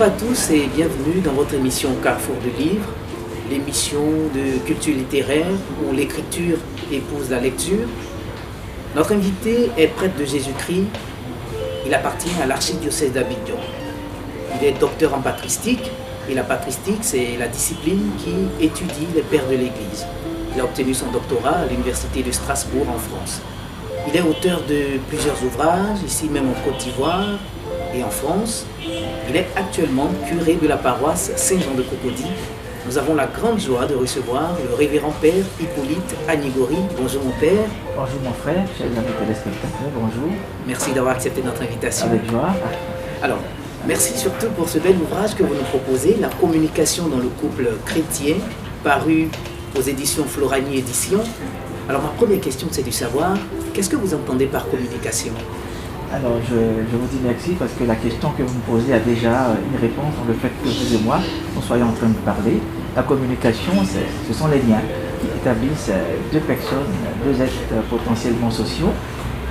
Bonjour à tous et bienvenue dans votre émission Carrefour de Livres, l'émission de culture littéraire où l'écriture épouse la lecture. Notre invité est prêtre de Jésus-Christ. Il appartient à l'archidiocèse d'Abidjan. Il est docteur en patristique et la patristique, c'est la discipline qui étudie les pères de l'Église. Il a obtenu son doctorat à l'université de Strasbourg en France. Il est auteur de plusieurs ouvrages, ici même en Côte d'Ivoire et en France. Il est actuellement curé de la paroisse Saint-Jean de Cocody. Nous avons la grande joie de recevoir le révérend père Hippolyte Agnigori. Bonjour mon père. Bonjour mon frère, chers amis téléspectateurs, bonjour. Merci d'avoir accepté notre invitation. Avec joie. Alors, merci surtout pour ce bel ouvrage que vous nous proposez, La communication dans le couple chrétien, paru aux éditions Florani Éditions. Alors ma première question, c'est de savoir, qu'est-ce que vous entendez par communication? Alors je vous dis merci parce que la question que vous me posez a déjà une réponse dans le fait que vous et moi, nous soyons en train de parler. La communication, ce sont les liens qui établissent deux personnes, deux êtres potentiellement sociaux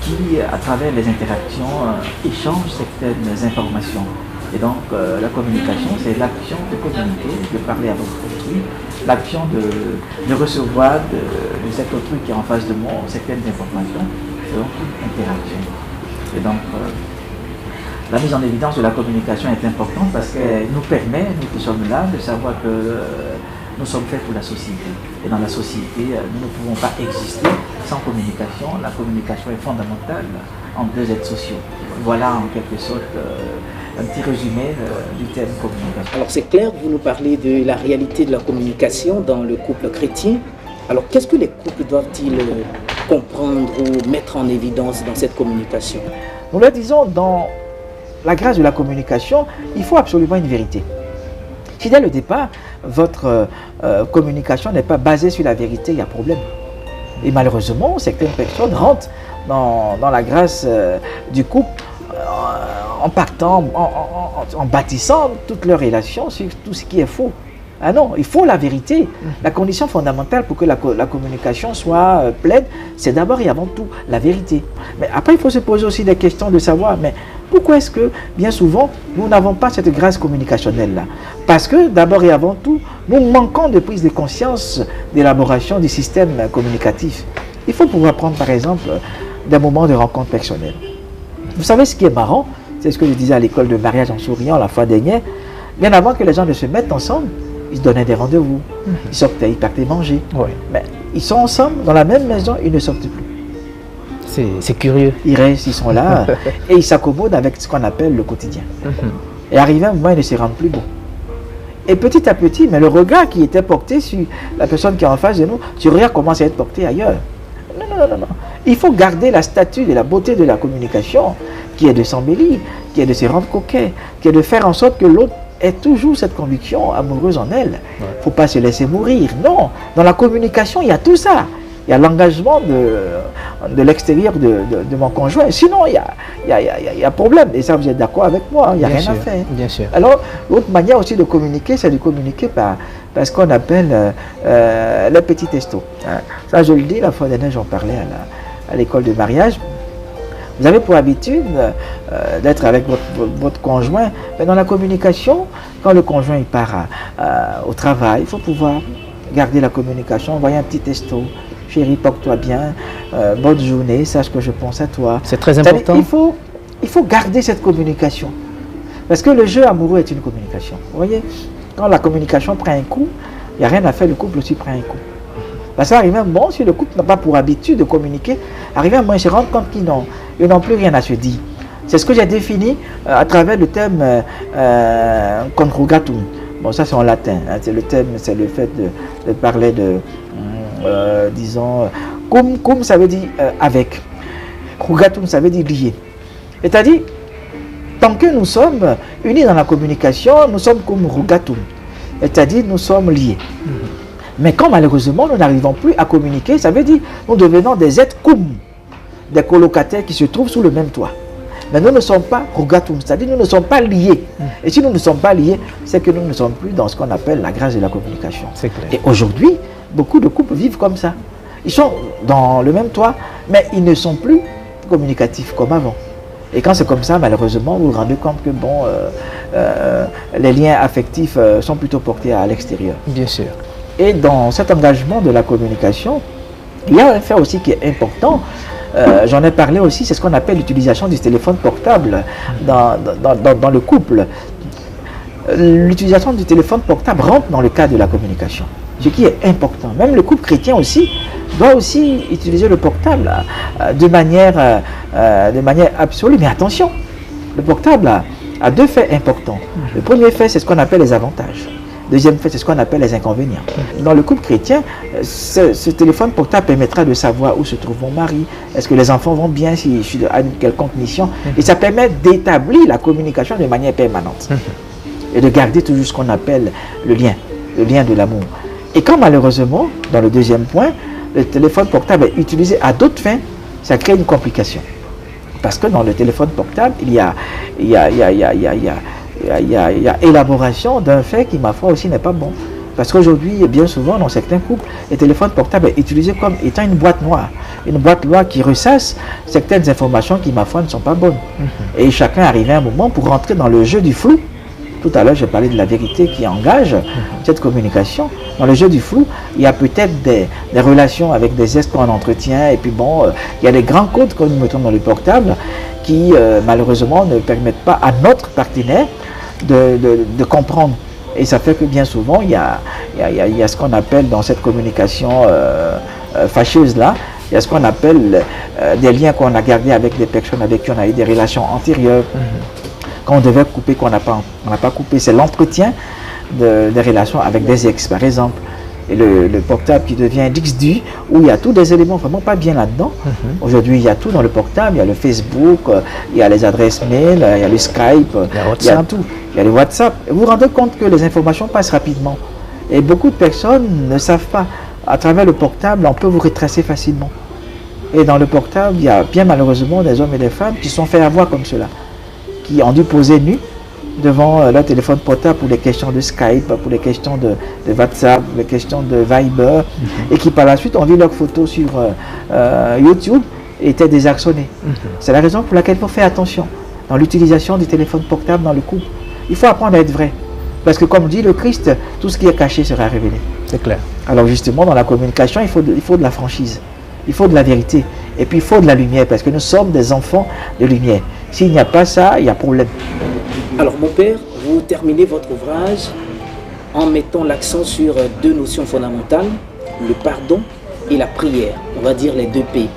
qui, à travers les interactions, échangent certaines informations. Et donc la communication, c'est l'action de communiquer, de parler à votre autrui, l'action de recevoir de cet autrui qui est en face de moi certaines informations, c'est donc une interaction. Et donc la mise en évidence de la communication est importante parce qu'elle nous permet, nous qui sommes là, de savoir que nous sommes faits pour la société. Et dans la société, nous ne pouvons pas exister sans communication. La communication est fondamentale entre deux êtres sociaux. Voilà en quelque sorte un petit résumé du terme communication. Alors c'est clair, vous nous parlez de la réalité de la communication dans le couple chrétien. Alors qu'est-ce que les couples doivent-ils comprendre ou mettre en évidence dans cette communication? Nous le disons, dans la grâce de la communication, il faut absolument une vérité. Si dès le départ, votre communication n'est pas basée sur la vérité, il y a problème. Et malheureusement, certaines personnes rentrent dans la grâce du couple en partant, en bâtissant toutes leurs relations sur tout ce qui est faux. Ah non, il faut la vérité. La condition fondamentale pour que la communication soit pleine, c'est d'abord et avant tout la vérité. Mais après, il faut se poser aussi des questions de savoir, mais pourquoi est-ce que, bien souvent, nous n'avons pas cette grâce communicationnelle-là? Parce que, d'abord et avant tout, nous manquons de prise de conscience d'élaboration du système communicatif. Il faut pouvoir prendre, par exemple, des moments de rencontre personnelle. Vous savez ce qui est marrant? C'est ce que je disais à l'école de mariage en souriant la fois dernière. Bien avant que les gens ne se mettent ensemble, ils se donnaient des rendez-vous, ils sortaient, ils partaient manger. Oui. Mais ils sont ensemble, dans la même maison, ils ne sortent plus. C'est curieux. Ils restent, ils sont là, et ils s'accommodent avec ce qu'on appelle le quotidien. Et arrivé un moment, ils ne se rendent plus beaux. Et petit à petit, mais le regard qui était porté sur la personne qui est en face de nous, ce regard commence à être porté ailleurs. Non. Il faut garder la statue de la beauté de la communication, qui est de s'embellir, qui est de se rendre coquet, qui est de faire en sorte que l'autre ait toujours cette conviction amoureuse en elle. Il ne faut pas se laisser mourir. Non, dans la communication, il y a tout ça. Il y a l'engagement de l'extérieur de mon conjoint. Sinon, il y a problème. Et ça, vous êtes d'accord avec moi, il n'y a rien à faire. Bien sûr. Alors, l'autre manière aussi de communiquer, c'est de communiquer par ce qu'on appelle les petits textos. Ça, je le dis, la fois dernière, j'en parlais à l'école de mariage. Vous avez pour habitude d'être avec votre conjoint, mais dans la communication, quand le conjoint il part au travail, il faut pouvoir garder la communication, envoyer un petit texto. Chérie, porte-toi bien, bonne journée, sache que je pense à toi. C'est très important. Il faut garder cette communication. Parce que le jeu amoureux est une communication. Vous voyez, quand la communication prend un coup, il n'y a rien à faire, le couple aussi prend un coup. Parce que arrivé un moment, si le couple n'a pas pour habitude de communiquer, arrivé un moment, ils se rendent compte qu'ils n'ont plus rien à se dire. C'est ce que j'ai défini à travers le thème conjugatum. Bon, ça c'est en latin. Hein, c'est le thème, c'est le fait de parler de, disons, cum ça veut dire avec. Jugatum ça veut dire lié. C'est-à-dire, tant que nous sommes unis dans la communication, nous sommes cum rugatum. C'est-à-dire, nous sommes liés. Mais quand malheureusement nous n'arrivons plus à communiquer, ça veut dire nous devenons des êtres cum, des colocataires qui se trouvent sous le même toit. Mais nous ne sommes pas rugatum, c'est-à-dire nous ne sommes pas liés. Et si nous ne sommes pas liés, c'est que nous ne sommes plus dans ce qu'on appelle la grâce de la communication. C'est clair. Et aujourd'hui, beaucoup de couples vivent comme ça. Ils sont dans le même toit, mais ils ne sont plus communicatifs comme avant. Et quand c'est comme ça, malheureusement, vous vous rendez compte que bon, les liens affectifs sont plutôt portés à l'extérieur. Bien sûr. Et dans cet engagement de la communication, il y a un fait aussi qui est important. J'en ai parlé aussi, c'est ce qu'on appelle l'utilisation du téléphone portable dans le couple. L'utilisation du téléphone portable rentre dans le cadre de la communication, ce qui est important. Même le couple chrétien aussi doit aussi utiliser le portable de manière absolue. Mais attention, le portable a deux faits importants. Le premier fait, c'est ce qu'on appelle les avantages. Le deuxième fait, c'est ce qu'on appelle les inconvénients. Dans le couple chrétien, ce téléphone portable permettra de savoir où se trouve mon mari, est-ce que les enfants vont bien, si je suis à une quelconque mission. Et ça permet d'établir la communication de manière permanente. Et de garder toujours ce qu'on appelle le lien de l'amour. Et quand malheureusement, dans le deuxième point, le téléphone portable est utilisé à d'autres fins, ça crée une complication. Parce que dans le téléphone portable, il y a élaboration d'un fait qui, ma foi, aussi n'est pas bon. Parce qu'aujourd'hui, bien souvent, dans certains couples, le téléphone portable est utilisé comme étant une boîte noire. Une boîte noire qui ressasse certaines informations qui, ma foi, ne sont pas bonnes. Et chacun arrive à un moment pour rentrer dans le jeu du flou. Tout à l'heure, j'ai parlé de la vérité qui engage cette communication. Dans le jeu du flou, il y a peut-être des relations avec des gestes qu'on entretient. Et puis bon, il y a des grands codes que nous mettons dans le portable qui, malheureusement, ne permettent pas à notre partenaire de comprendre. Et ça fait que bien souvent, il y a ce qu'on appelle dans cette communication fâcheuse-là, il y a ce qu'on appelle des liens qu'on a gardés avec des personnes avec qui on a eu des relations antérieures. Quand on devait couper, qu'on n'a pas coupé, c'est l'entretien des relations avec des ex, par exemple. Et le portable qui devient Dixdu, où il y a tous des éléments vraiment pas bien là-dedans. Aujourd'hui, il y a tout dans le portable, il y a le Facebook, il y a les adresses mail, il y a le Skype, il y a tout. Il y a le WhatsApp. Et vous vous rendez compte que les informations passent rapidement. Et beaucoup de personnes ne savent pas. À travers le portable, on peut vous retracer facilement. Et dans le portable, il y a bien malheureusement des hommes et des femmes qui se sont fait avoir comme cela, qui ont dû poser nus devant leur téléphone portable pour les questions de Skype, pour les questions de WhatsApp, pour les questions de Viber, et qui par la suite ont vu leurs photos sur YouTube et étaient désarçonnés. C'est la raison pour laquelle il faut faire attention dans l'utilisation du téléphone portable dans le couple. Il faut apprendre à être vrai. Parce que comme dit le Christ, tout ce qui est caché sera révélé. C'est clair. Alors justement, dans la communication, il faut de la franchise. Il faut de la vérité. Et puis il faut de la lumière, parce que nous sommes des enfants de lumière. S'il n'y a pas ça, il y a problème. Alors mon père, vous terminez votre ouvrage en mettant l'accent sur deux notions fondamentales, le pardon et la prière. On va dire les deux P.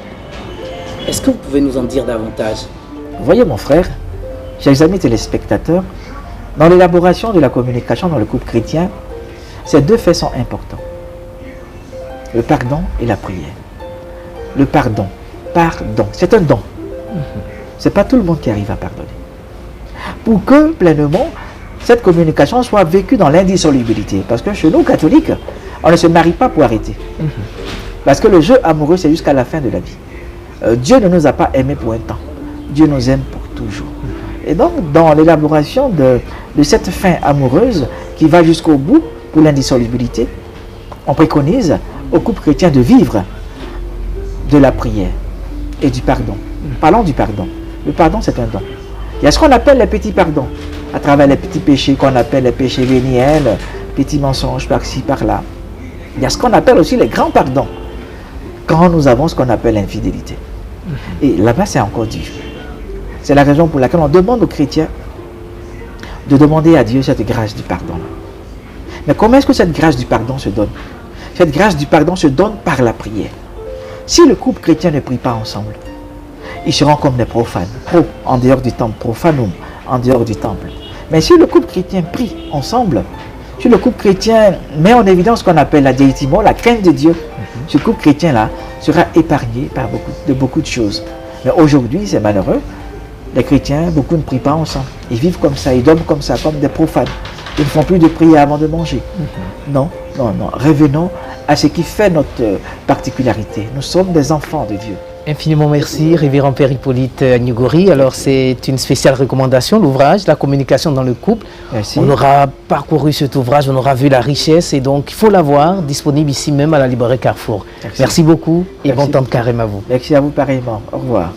Est-ce que vous pouvez nous en dire davantage? Voyez mon frère, chers amis téléspectateurs, dans l'élaboration de la communication dans le couple chrétien, ces deux faits sont importants. Le pardon et la prière. Le pardon, c'est un don. Ce n'est pas tout le monde qui arrive à pardonner. Pour que pleinement cette communication soit vécue dans l'indissolubilité. Parce que chez nous, catholiques, on ne se marie pas pour arrêter. Parce que le jeu amoureux, c'est jusqu'à la fin de la vie. Dieu ne nous a pas aimés pour un temps. Dieu nous aime pour toujours. Et donc, dans l'élaboration de cette fin amoureuse qui va jusqu'au bout pour l'indissolubilité, on préconise au couple chrétien de vivre de la prière et du pardon. Parlons du pardon. Le pardon, c'est un don. Il y a ce qu'on appelle les petits pardons, à travers les petits péchés qu'on appelle les péchés véniels, petits mensonges par-ci, par-là. Il y a ce qu'on appelle aussi les grands pardons, quand nous avons ce qu'on appelle l'infidélité. Et là-bas, c'est encore dur. C'est la raison pour laquelle on demande aux chrétiens de demander à Dieu cette grâce du pardon. Mais comment est-ce que cette grâce du pardon se donne? Cette grâce du pardon se donne par la prière. Si le couple chrétien ne prie pas ensemble, ils seront comme des profanes, en dehors du temple, profanum, en dehors du temple. Mais si le couple chrétien prie ensemble, si le couple chrétien met en évidence ce qu'on appelle la déitimo, la crainte de Dieu, ce couple chrétien-là sera épargné par beaucoup de choses. Mais aujourd'hui, c'est malheureux, les chrétiens, beaucoup ne prient pas ensemble. Ils vivent comme ça, ils dorment comme ça, comme des profanes. Ils ne font plus de prière avant de manger. Non. Revenons à ce qui fait notre particularité. Nous sommes des enfants de Dieu. Infiniment merci, Révérend Père Hippolyte Agnugori. Alors, c'est une spéciale recommandation, l'ouvrage, la communication dans le couple. Merci. On aura parcouru cet ouvrage, on aura vu la richesse et donc il faut l'avoir, disponible ici même à la librairie Carrefour. Merci beaucoup et bon temps de carême à vous. Merci à vous pareillement. Au revoir.